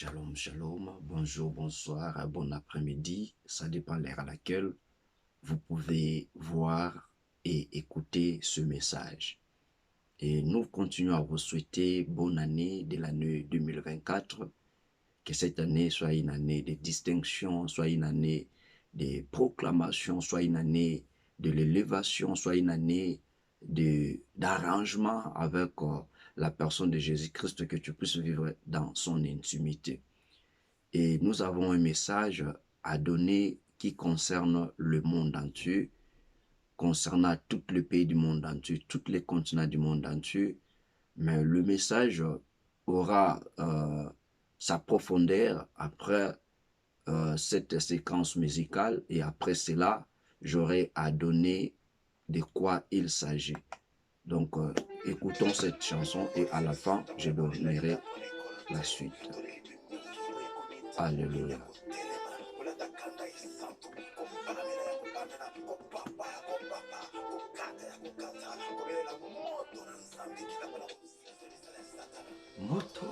Shalom, shalom, bonjour, bonsoir, bon après-midi, ça dépend de l'heure à laquelle vous pouvez voir et écouter ce message. Et nous continuons à vous souhaiter bonne année de l'année 2024, que cette année soit une année de distinction, soit une année de proclamation, soit une année de l'élévation, soit une année d'arrangement avec la personne de Jésus-Christ, que tu puisses vivre dans son intimité. Et nous avons un message à donner qui concerne le monde entier, concernant tous les pays du monde entier, tous les continents du monde entier. Mais le message aura sa profondeur après cette séquence musicale, et après cela, j'aurai à donner de quoi il s'agit. Donc, écoutons cette chanson et à la fin, je donnerai la suite. Alléluia. Moto.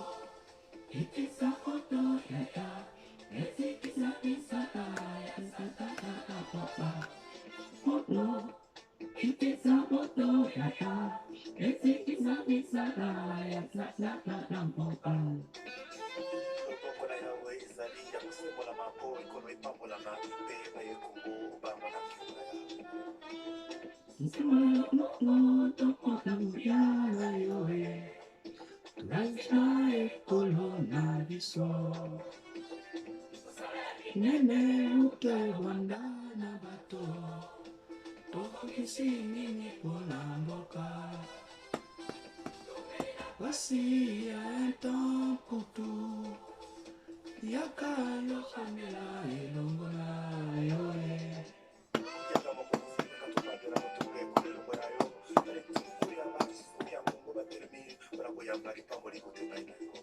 Nene utewanda na bato Tokisini polamboka Wasi ya entan kutu Yaka yohamila ilongola yoe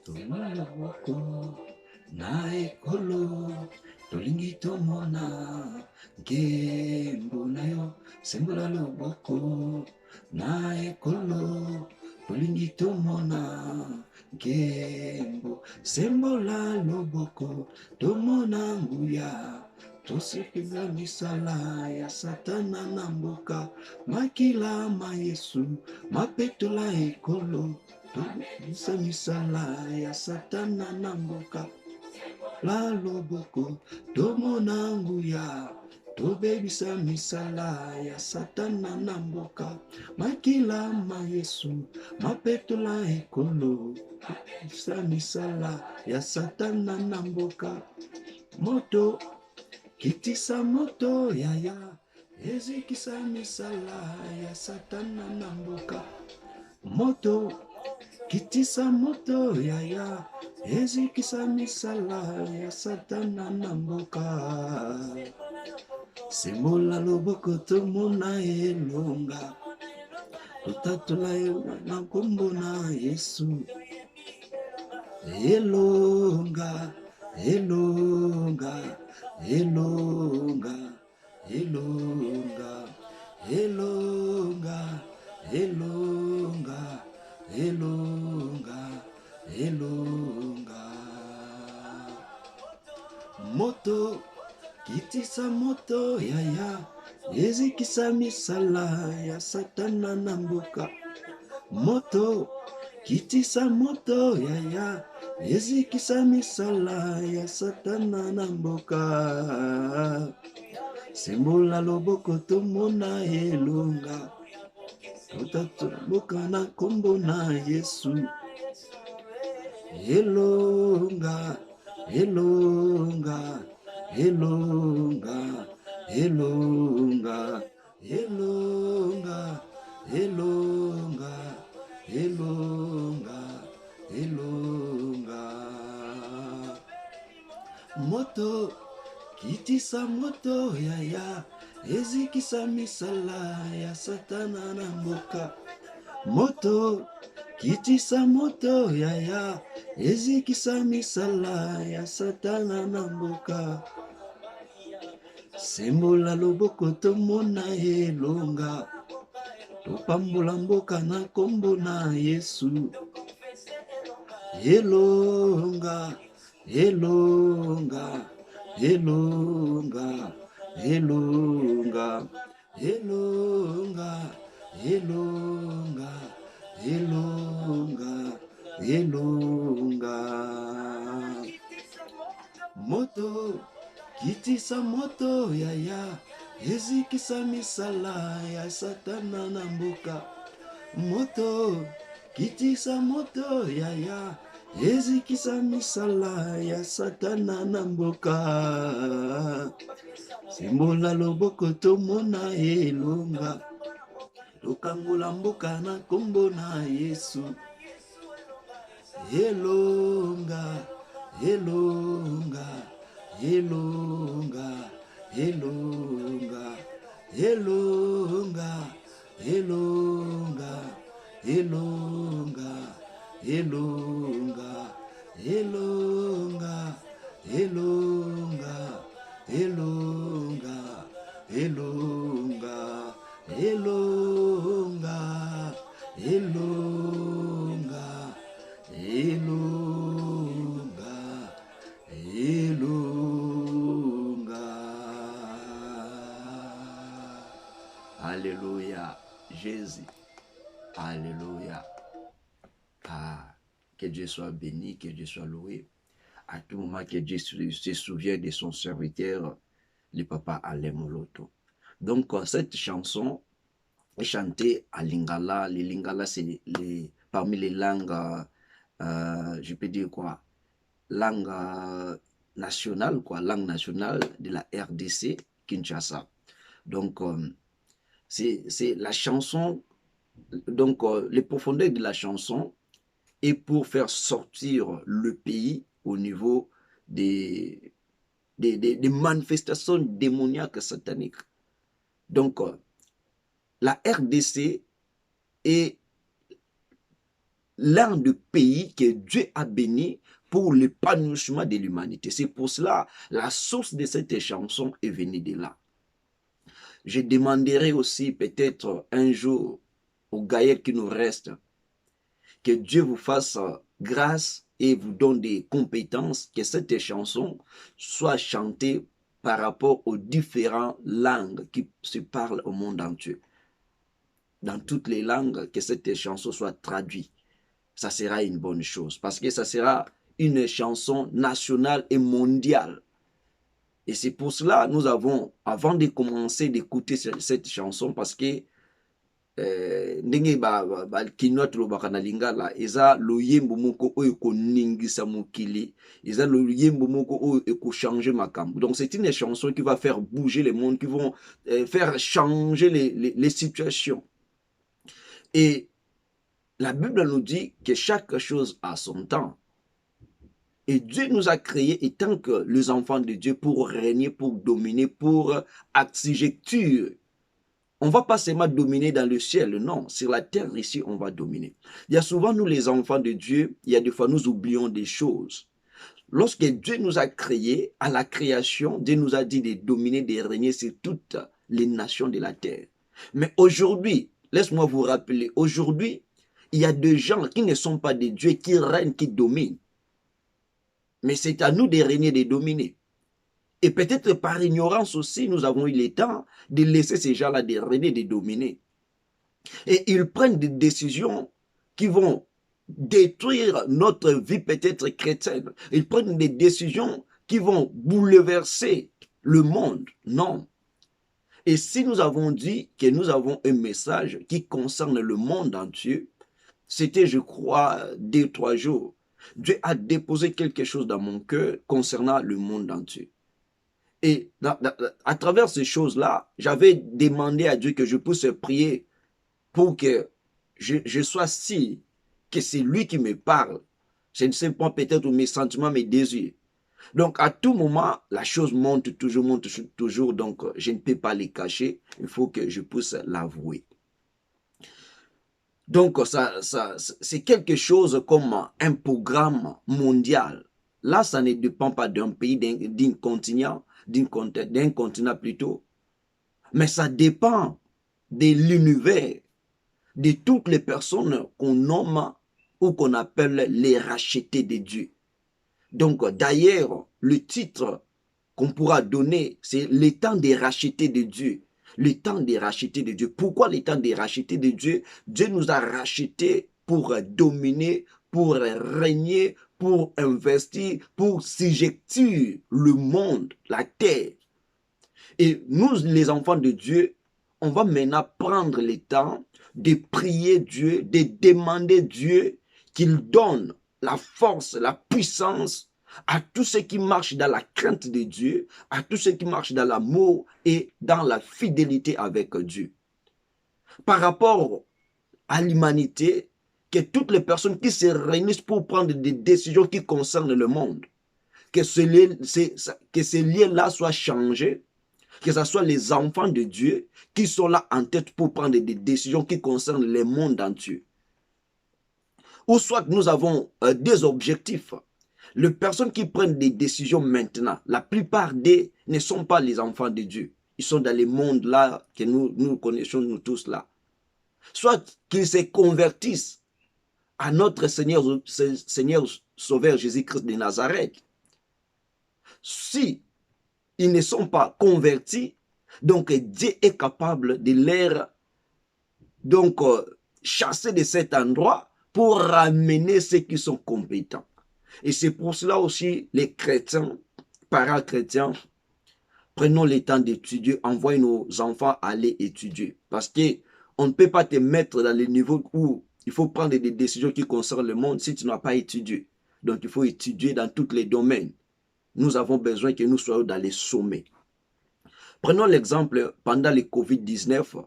Tumala wako na ekolo Tolingi tomona Gembo na yo Sembola loboko na ekolo Tolingi tomona Gembo Sembola loboko Tomona nguya Tosepela misala ya satana na mboka Makila ma Yesu Mapetola ekolo Tobisa misala ya satana na mboka La loboko tomona nguya Tobebisa misala ya satana na mboka Makila ma Yesu Mapetola ekolo Tobebisa misala ya satana na mboka Moto Kitisa moto yaya Ezikisa misala ya satana na mboka Moto Kitisa moto yaya Ezikisa misala ya satana na mboka Semola loboko tomona elonga Tutatula na kombo na Yesu Elonga Elonga Elonga Elonga Elonga Elonga Elonga Elonga Moto Kitisa moto yaya Ezikisa misala ya satana na mboka Moto Kitisa moto yaya Ezikisa misala ya satana na mboka Sembola loboko tomona elonga Tutatuluka na kombo na Yesu Elonga Elonga Elonga Elonga Elonga Elonga Elonga Elonga Moto Kitisa moto yaya Ezikisa misala ya satana na mboka Moto Kitisa moto yaya Ezikisa misala ya satana na mboka Sembola loboko tomona elonga Topambola mboka na kombo na Yesu Elonga Elonga, elonga, elonga, elonga, elonga, elonga, elonga. Moto, kitisa moto yaya, ezikisa misala ya satana na mboka. Moto, kitisa moto yaya, ezikisa misala ya satana na mboka. Simbola loboko tomona elonga, tokangola mboka na kombo na Yesu. Elonga, elonga, elonga, elonga, elonga, elonga, elonga, elonga, elonga, elonga, elonga, elonga, elonga, elonga, elonga, elonga. Alléluia, Jésus. Alléluia. Ah, que Dieu soit béni, que Dieu soit loué. À tout moment que Dieu se souvient de son serviteur, le papa Alain Moloto. Donc, cette chanson est chantée à Lingala. Les Lingala, c'est parmi les langues, je peux dire quoi, langue nationale, quoi, langue nationale de la RDC, Kinshasa. Donc, c'est la chanson, donc les profondeurs de la chanson est pour faire sortir le pays au niveau des manifestations démoniaques sataniques. Donc, la RDC est l'un des pays que Dieu a béni pour l'épanouissement de l'humanité. C'est pour cela la source de cette chanson est venue de là. Je demanderai aussi peut-être un jour aux gaïens qui nous restent que Dieu vous fasse grâce et vous donne des compétences, que cette chanson soit chantée par rapport aux différentes langues qui se parlent au monde entier. Dans toutes les langues, que cette chanson soit traduite. Ça sera une bonne chose parce que ça sera une chanson nationale et mondiale. Et c'est pour cela nous avons, avant de commencer d'écouter cette chanson, parce que ndenge kinwa tolobaka na lingala eza loyembo moko oyo ekoningisa mokili, eza loyembo moko oyo ekochange makambo. Donc c'est une chanson qui va faire bouger le monde, qui vont faire changer les situations. Et la Bible nous dit que chaque chose a son temps. Et Dieu nous a créés étant que les enfants de Dieu pour régner, pour dominer, pour architecture. On ne va pas seulement dominer dans le ciel, non. Sur la terre, ici, on va dominer. Il y a souvent, nous les enfants de Dieu, il y a des fois, nous oublions des choses. Lorsque Dieu nous a créés, à la création, Dieu nous a dit de dominer, de régner sur toutes les nations de la terre. Mais aujourd'hui, laisse-moi vous rappeler, aujourd'hui, il y a des gens qui ne sont pas des dieux, qui règnent, qui dominent. Mais c'est à nous de régner, de dominer. Et peut-être par ignorance aussi, nous avons eu le temps de laisser ces gens-là de régner, de dominer. Et ils prennent des décisions qui vont détruire notre vie peut-être chrétienne. Ils prennent des décisions qui vont bouleverser le monde. Non. Et si nous avons dit que nous avons un message qui concerne le monde entier, c'était, je crois, 2-3 jours. Dieu a déposé quelque chose dans mon cœur concernant le monde entier. Et à travers ces choses-là, j'avais demandé à Dieu que je puisse prier pour que je sois sûr que c'est lui qui me parle. Je ne sais pas peut-être mes sentiments, mes désirs. Donc à tout moment, la chose monte toujours, donc je ne peux pas les cacher. Il faut que je puisse l'avouer. Donc, c'est quelque chose comme un programme mondial. Là, ça ne dépend pas d'un pays, d'un continent, d'un continent plutôt. Mais ça dépend de l'univers, de toutes les personnes qu'on nomme ou qu'on appelle les rachetés de Dieu. Donc, d'ailleurs, le titre qu'on pourra donner, c'est le temps des rachetés de Dieu. Le temps des rachetés de Dieu. Pourquoi le temps des rachetés de Dieu? Dieu nous a rachetés pour dominer, pour régner, pour investir, pour subjecter le monde, la terre. Et nous, les enfants de Dieu, on va maintenant prendre le temps de prier Dieu, de demander Dieu qu'il donne la force, la puissance à tous ceux qui marchent dans la crainte de Dieu, à tous ceux qui marchent dans l'amour et dans la fidélité avec Dieu. Par rapport à l'humanité, que toutes les personnes qui se réunissent pour prendre des décisions qui concernent le monde, que ces liens-là soient changés, que ce soit les enfants de Dieu qui sont là en tête pour prendre des décisions qui concernent le monde entier. Ou soit nous avons des objectifs. Les personnes qui prennent des décisions maintenant, la plupart d'eux ne sont pas les enfants de Dieu. Ils sont dans les mondes là que nous connaissons, nous tous là. Soit qu'ils se convertissent à notre Seigneur Sauveur Jésus-Christ de Nazareth. Si ils ne sont pas convertis, donc Dieu est capable de les chasser de cet endroit pour ramener ceux qui sont compétents. Et c'est pour cela aussi les chrétiens, parachrétiens, prenons le temps d'étudier, envoyons nos enfants aller étudier. Parce qu'on ne peut pas te mettre dans le niveau où il faut prendre des décisions qui concernent le monde si tu n'as pas étudié. Donc il faut étudier dans tous les domaines. Nous avons besoin que nous soyons dans les sommets. Prenons l'exemple, pendant le Covid-19,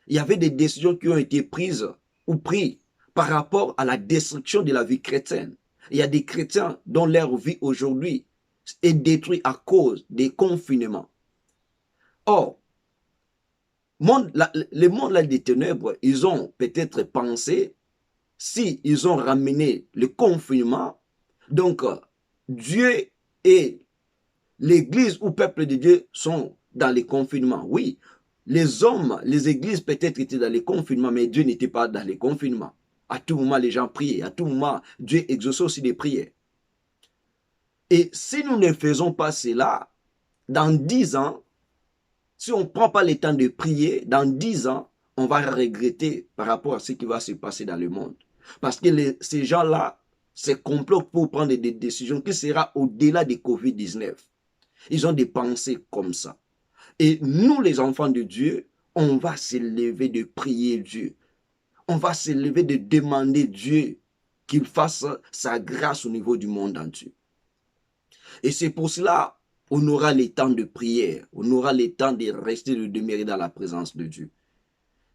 il y avait des décisions qui ont été prises ou prises par rapport à la destruction de la vie chrétienne. Il y a des chrétiens dont leur vie aujourd'hui est détruite à cause des confinements. Or, le monde là des ténèbres, ils ont peut-être pensé, si ils ont ramené le confinement, donc Dieu et l'Église ou peuple de Dieu sont dans les confinements. Oui, les hommes, les églises peut-être étaient dans les confinements, mais Dieu n'était pas dans les confinements. À tout moment, les gens priaient. À tout moment, Dieu exauçait aussi des prières. Et si nous ne faisons pas cela, dans 10 ans, si on ne prend pas le temps de prier, dans 10 ans, on va regretter par rapport à ce qui va se passer dans le monde. Parce que ces gens-là se complotent pour prendre des décisions qui seront au-delà du Covid-19. Ils ont des pensées comme ça. Et nous, les enfants de Dieu, on va se lever de prier Dieu. On va se lever de demander Dieu qu'il fasse sa grâce au niveau du monde entier. Et c'est pour cela on aura les temps de prière, on aura les temps de rester, de demeurer dans la présence de Dieu.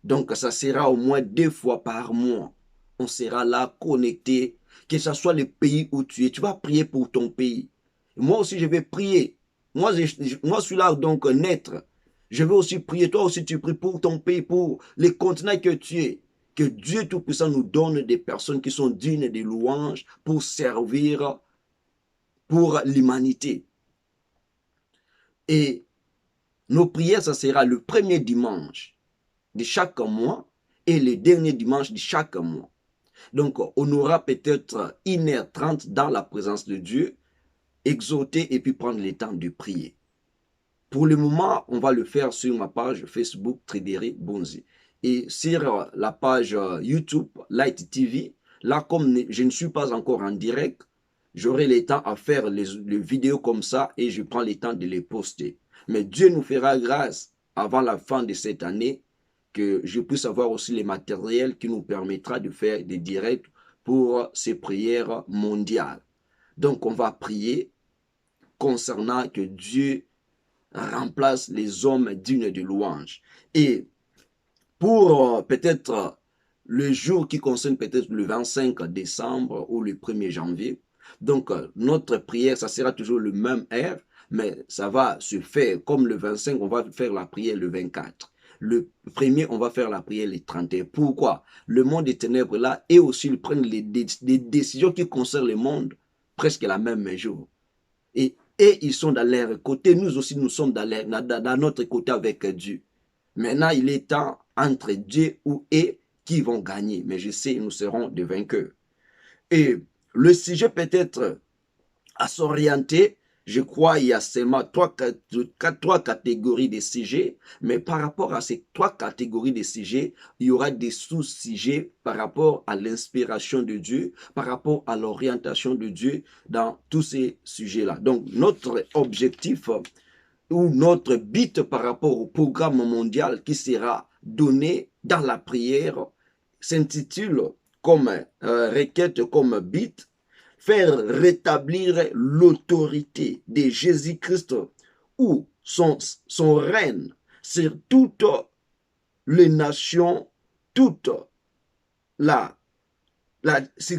Donc ça sera au moins 2 fois par mois. On sera là connecté, que ce soit le pays où tu es. Tu vas prier pour ton pays. Moi aussi je vais prier. Moi je suis là donc naître. Je vais aussi prier. Toi aussi tu pries pour ton pays, pour les continents que tu es. Que Dieu Tout-Puissant nous donne des personnes qui sont dignes de louanges pour servir pour l'humanité. Et nos prières, ça sera le premier dimanche de chaque mois et le dernier dimanche de chaque mois. Donc, on aura peut-être 1h30 dans la présence de Dieu, exhorter et puis prendre le temps de prier. Pour le moment, on va le faire sur ma page Facebook Trédéric Bonzi. Et sur la page YouTube Light TV, là, comme je ne suis pas encore en direct, j'aurai le temps à faire les vidéos comme ça et je prends le temps de les poster. Mais Dieu nous fera grâce avant la fin de cette année que je puisse avoir aussi les matériels qui nous permettra de faire des directs pour ces prières mondiales. Donc, on va prier concernant que Dieu remplace les hommes dignes de louange. Et pour peut-être le jour qui concerne peut-être le 25 décembre ou le 1er janvier, donc notre prière, ça sera toujours le même heure, mais ça va se faire comme le 25, on va faire la prière le 24. Le premier, on va faire la prière le 31. Pourquoi? Le monde des ténèbres là, et aussi ils prennent des décisions qui concernent le monde presque la même jour. Et ils sont dans leur côté, nous aussi nous sommes dans notre côté avec Dieu. Maintenant, il est temps entre Dieu ou eux qui vont gagner. Mais je sais, nous serons des vainqueurs. Et le sujet peut-être à s'orienter. Je crois qu'il y a seulement trois catégories de sujets, mais par rapport à ces trois catégories de sujets, il y aura des sous-sujets par rapport à l'inspiration de Dieu, par rapport à l'orientation de Dieu dans tous ces sujets-là. Donc, notre objectif ou notre but par rapport au programme mondial qui sera donné dans la prière s'intitule comme requête, comme but, faire rétablir l'autorité de Jésus-Christ ou son règne sur toutes les nations, sur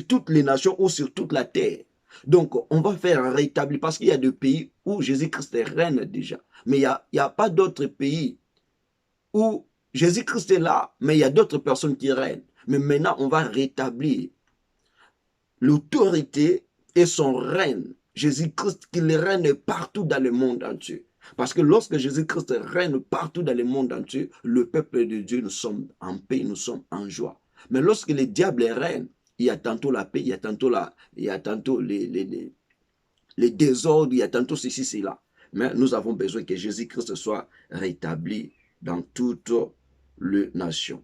toutes les nations ou sur toute la terre. Donc, on va faire un rétablir, parce qu'il y a des pays où Jésus-Christ règne déjà. Mais il n'y a pas d'autres pays où Jésus-Christ est là, mais il y a d'autres personnes qui règnent. Mais maintenant, on va rétablir l'autorité et son règne. Jésus-Christ, qu'il règne partout dans le monde entier. Parce que lorsque Jésus-Christ règne partout dans le monde entier, le peuple de Dieu, nous sommes en paix, nous sommes en joie. Mais lorsque le diable règne, il y a tantôt la paix, il y a tantôt les désordres, il y a tantôt ceci, cela. Mais nous avons besoin que Jésus-Christ soit rétabli dans toutes les nations.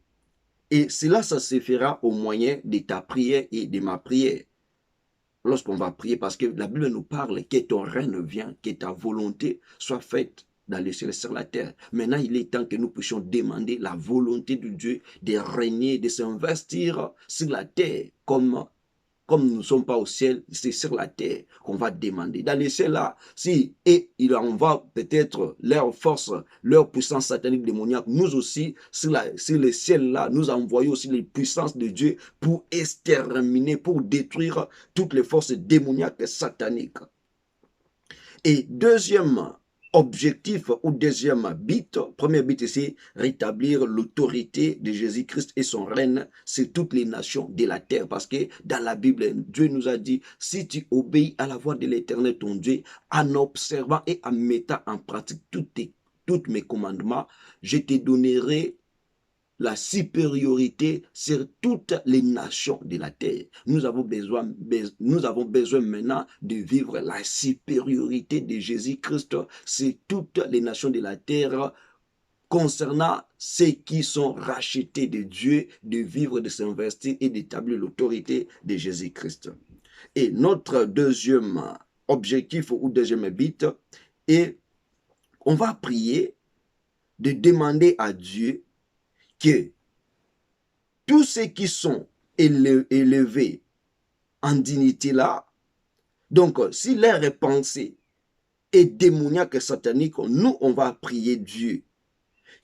Et cela, ça se fera au moyen de ta prière et de ma prière. Lorsqu'on va prier, parce que la Bible nous parle que ton règne vienne, que ta volonté soit faite dans les cieux et sur la terre. Maintenant, il est temps que nous puissions demander la volonté de Dieu de régner, de s'investir sur la terre comme nous ne sommes pas au ciel, c'est sur la terre qu'on va demander. Dans les ciels là, si et il envoie peut-être leur force, leur puissance satanique démoniaque, nous aussi, sur le ciel là, nous envoyons aussi les puissances de Dieu pour exterminer, pour détruire toutes les forces démoniaques et sataniques. Et deuxième objectif ou deuxième but, premier but, c'est rétablir l'autorité de Jésus-Christ et son règne sur toutes les nations de la terre. Parce que dans la Bible, Dieu nous a dit, si tu obéis à la voix de l'Éternel ton Dieu, en observant et en mettant en pratique tous mes commandements, je te donnerai la supériorité sur toutes les nations de la terre. Nous avons besoin maintenant de vivre la supériorité de Jésus-Christ sur toutes les nations de la terre concernant ceux qui sont rachetés de Dieu, de vivre, de s'investir et d'établir l'autorité de Jésus-Christ. Et notre deuxième objectif ou deuxième but est, on va prier de demander à Dieu que tous ceux qui sont élevés en dignité là, donc si leur pensée est démoniaque et satanique, nous on va prier Dieu,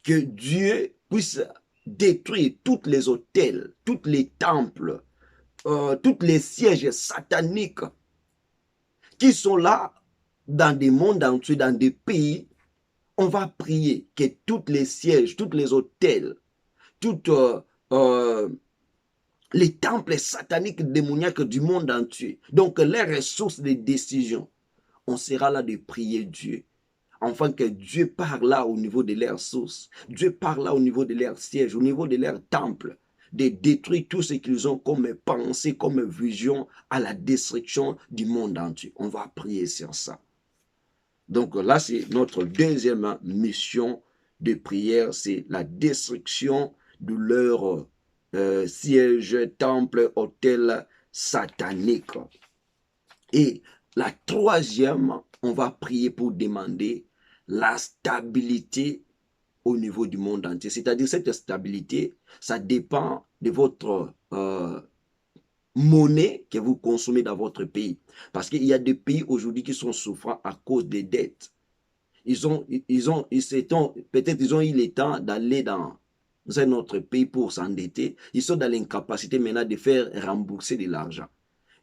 que Dieu puisse détruire tous les autels, tous les temples, tous les sièges sataniques qui sont là dans des mondes entiers, dans des pays. On va prier que tous les sièges, tous les autels, toutes les temples sataniques démoniaques du monde entier, donc les ressources de décision, on sera là de prier Dieu, afin que Dieu parle là au niveau de leurs sources, Dieu parle là au niveau de leurs sièges, au niveau de leurs temples, de détruire tout ce qu'ils ont comme pensée, comme vision à la destruction du monde entier. On va prier sur ça. Donc là, c'est notre deuxième mission de prière, c'est la destruction de leur siège, temple, hôtel satanique. Et la troisième, on va prier pour demander la stabilité au niveau du monde entier. C'est-à-dire cette stabilité, ça dépend de votre monnaie que vous consommez dans votre pays. Parce qu'il y a des pays aujourd'hui qui sont souffrants à cause des dettes. Peut-être ils ont eu le temps d'aller dans un autre pays pour s'endetter. Ils sont dans l'incapacité maintenant de faire rembourser de l'argent.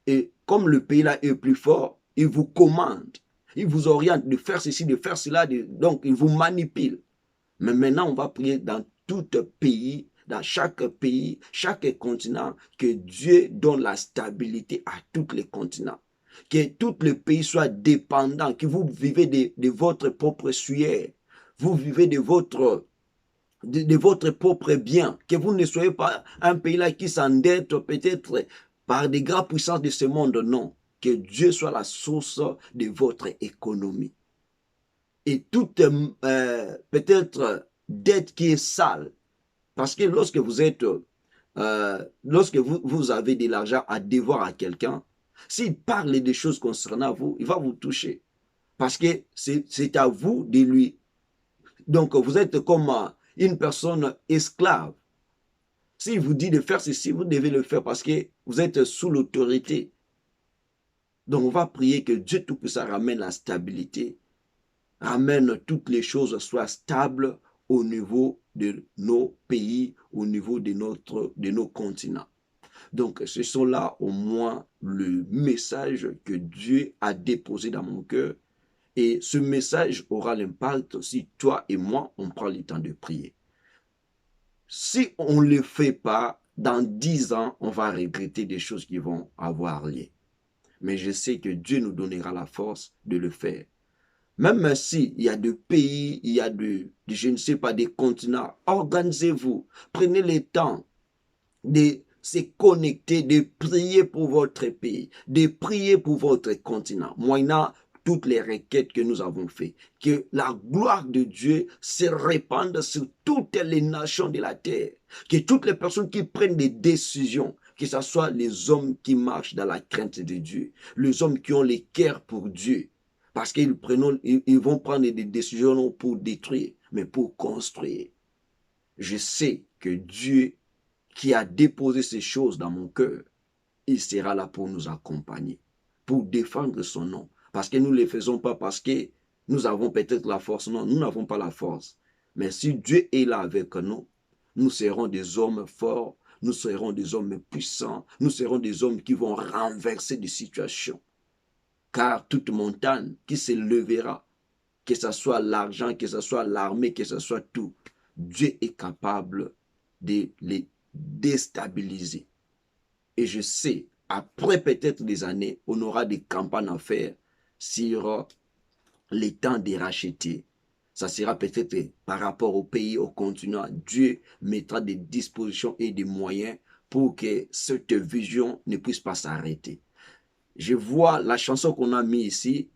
Et comme le pays là est plus fort, il vous commande, il vous oriente de faire ceci, de faire cela, donc il vous manipule. Mais maintenant, on va prier dans tout pays, dans chaque pays, chaque continent, que Dieu donne la stabilité à tous les continents. Que tous les pays soient dépendants, que vous vivez de votre propre sueur, vous vivez de votre propre bien, que vous ne soyez pas un pays là qui s'endette peut-être par des grandes puissances de ce monde, non. que Dieu soit la source de votre économie. Et toute peut-être dette qui est sale, parce que lorsque vous êtes, lorsque vous avez de l'argent à devoir à quelqu'un, s'il parle des choses concernant vous, il va vous toucher. Parce que c'est à vous de lui. Donc, vous êtes comme une personne esclave. S'il vous dit de faire ceci, vous devez le faire parce que vous êtes sous l'autorité. Donc, on va prier que Dieu Tout-Puissant ramène la stabilité, ramène toutes les choses soient stables au niveau de nos pays, au niveau de nos continents. Donc, ce sont là au moins le message que Dieu a déposé dans mon cœur. Et ce message aura l'impact si toi et moi, on prend le temps de prier. Si on ne le fait pas, dans 10 ans, on va regretter des choses qui vont avoir lieu. Mais je sais que Dieu nous donnera la force de le faire. Même s'il y a des pays, il y a je ne sais pas, des continents, organisez-vous, prenez le temps de se connecter, de prier pour votre pays, de prier pour votre continent, moyennant toutes les requêtes que nous avons faites. Que la gloire de Dieu se répande sur toutes les nations de la terre. Que toutes les personnes qui prennent des décisions, que ce soit les hommes qui marchent dans la crainte de Dieu, les hommes qui ont les cœurs pour Dieu, parce qu'ils vont prendre des décisions non pour détruire, mais pour construire. Je sais que Dieu qui a déposé ces choses dans mon cœur, il sera là pour nous accompagner, pour défendre son nom. Parce que nous ne le faisons pas parce que nous avons peut-être la force. Non, nous n'avons pas la force. Mais si Dieu est là avec nous, nous serons des hommes forts, nous serons des hommes puissants, nous serons des hommes qui vont renverser des situations. Car toute montagne qui se lèvera, que ce soit l'argent, que ce soit l'armée, que ce soit tout, Dieu est capable de les déstabiliser. Et je sais, après peut-être des années, on aura des campagnes à faire sur les temps de racheter. Ça sera peut-être par rapport au pays, au continent. Dieu mettra des dispositions et des moyens pour que cette vision ne puisse pas s'arrêter. Je vois la chanson qu'on a mise ici.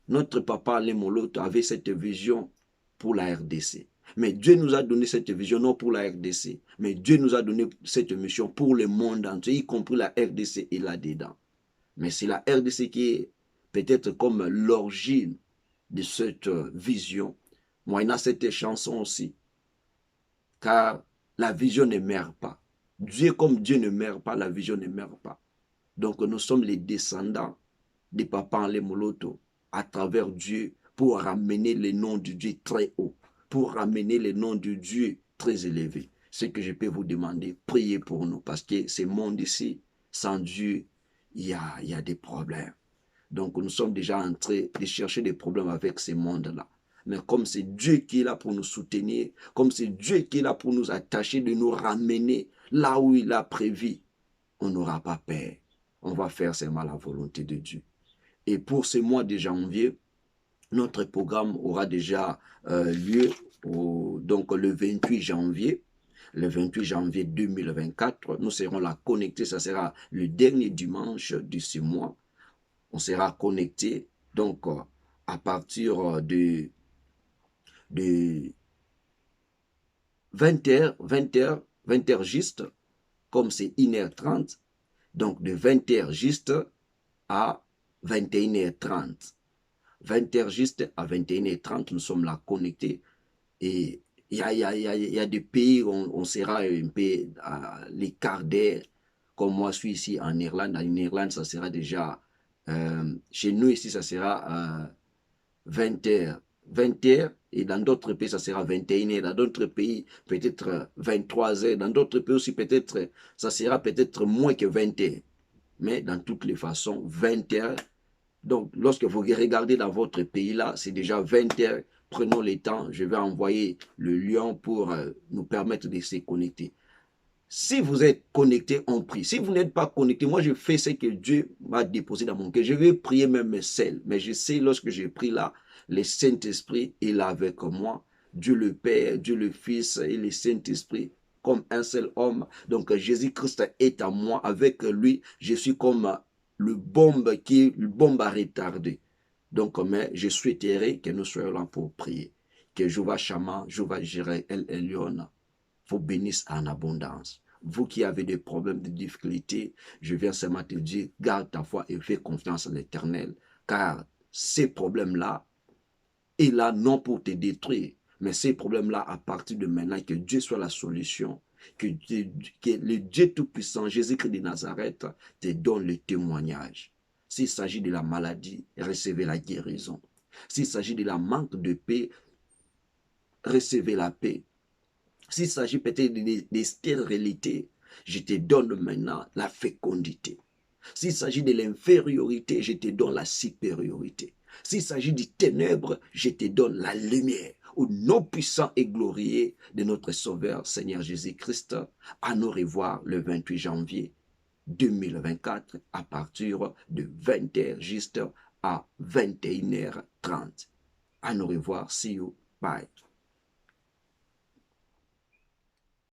Notre papa Alain Moloto avait cette vision pour la RDC. Mais Dieu nous a donné cette vision, non pour la RDC, mais Dieu nous a donné cette mission pour le monde entier, y compris la RDC et là-dedans. Mais c'est la RDC qui est peut-être comme l'origine de cette vision. Moi, il y a cette chanson aussi. Car la vision ne meurt pas. Dieu comme Dieu ne meurt pas, la vision ne meurt pas. Donc nous sommes les descendants de Papa Alain Moloto à travers Dieu pour ramener le nom de Dieu très haut, pour ramener le nom de Dieu très élevé. Ce que je peux vous demander, priez pour nous, parce que ce monde ici, sans Dieu, il y a des problèmes. Donc nous sommes déjà en train de chercher des problèmes avec ce monde-là. Mais comme c'est Dieu qui est là pour nous soutenir, comme c'est Dieu qui est là pour nous attacher, de nous ramener là où il a prévu, on n'aura pas peur. On va faire seulement la volonté de Dieu. Et pour ce mois de janvier, notre programme aura déjà lieu donc le 28 janvier. Le 28 janvier 2024, nous serons là connectés. Ça sera le dernier dimanche de ce mois. On sera connectés donc à partir de 20h, 20h, 20h juste, comme c'est 1h30. Donc de 20h juste à 21h30. 20h juste à 21h30, nous sommes là connectés. Et il y a des pays où on sera un peu à l'écart d'air. Comme moi, je suis ici en Irlande. En Irlande, ça sera déjà, chez nous ici, ça sera 20h. 20h, et dans d'autres pays, ça sera 21h. Dans d'autres pays, peut-être 23h. Dans d'autres pays aussi, peut-être, ça sera peut-être moins que 20h. Mais dans toutes les façons, 20h. Donc, lorsque vous regardez dans votre pays-là, c'est déjà 20h. Prenons le temps. Je vais envoyer le lien pour nous permettre de se connecter. Si vous êtes connecté, on prie. Si vous n'êtes pas connecté, moi je fais ce que Dieu m'a déposé dans mon cœur. Je vais prier même seul. Mais je sais, lorsque j'ai pris là, le Saint-Esprit est là avec moi. Dieu le Père, Dieu le Fils et le Saint-Esprit comme un seul homme. Donc Jésus-Christ est à moi. Avec lui, je suis comme le bombe à retarder. Donc, mais je souhaiterais que nous soyons là pour prier. Que Jéhovah Shammah, Jéhovah Jireh, El Elyon vous bénisse en abondance. Vous qui avez des problèmes, des difficultés, je viens seulement te dire, garde ta foi et fais confiance en l'Éternel, car ces problèmes-là, est là non pour te détruire, mais ces problèmes-là, à partir de maintenant, que Dieu soit la solution, que le Dieu Tout-Puissant, Jésus-Christ de Nazareth, te donne le témoignage. S'il s'agit de la maladie, recevez la guérison. S'il s'agit de la manque de paix, recevez la paix. S'il s'agit peut-être des stérilités, je te donne maintenant la fécondité. S'il s'agit de l'infériorité, je te donne la supériorité. S'il s'agit du ténèbre, je te donne la lumière. Au nom puissant et glorieux de notre Sauveur, Seigneur Jésus-Christ, à nous revoir le 28 janvier 2024 à partir de 20h juste à 21h30. À nous revoir. See you. Bye.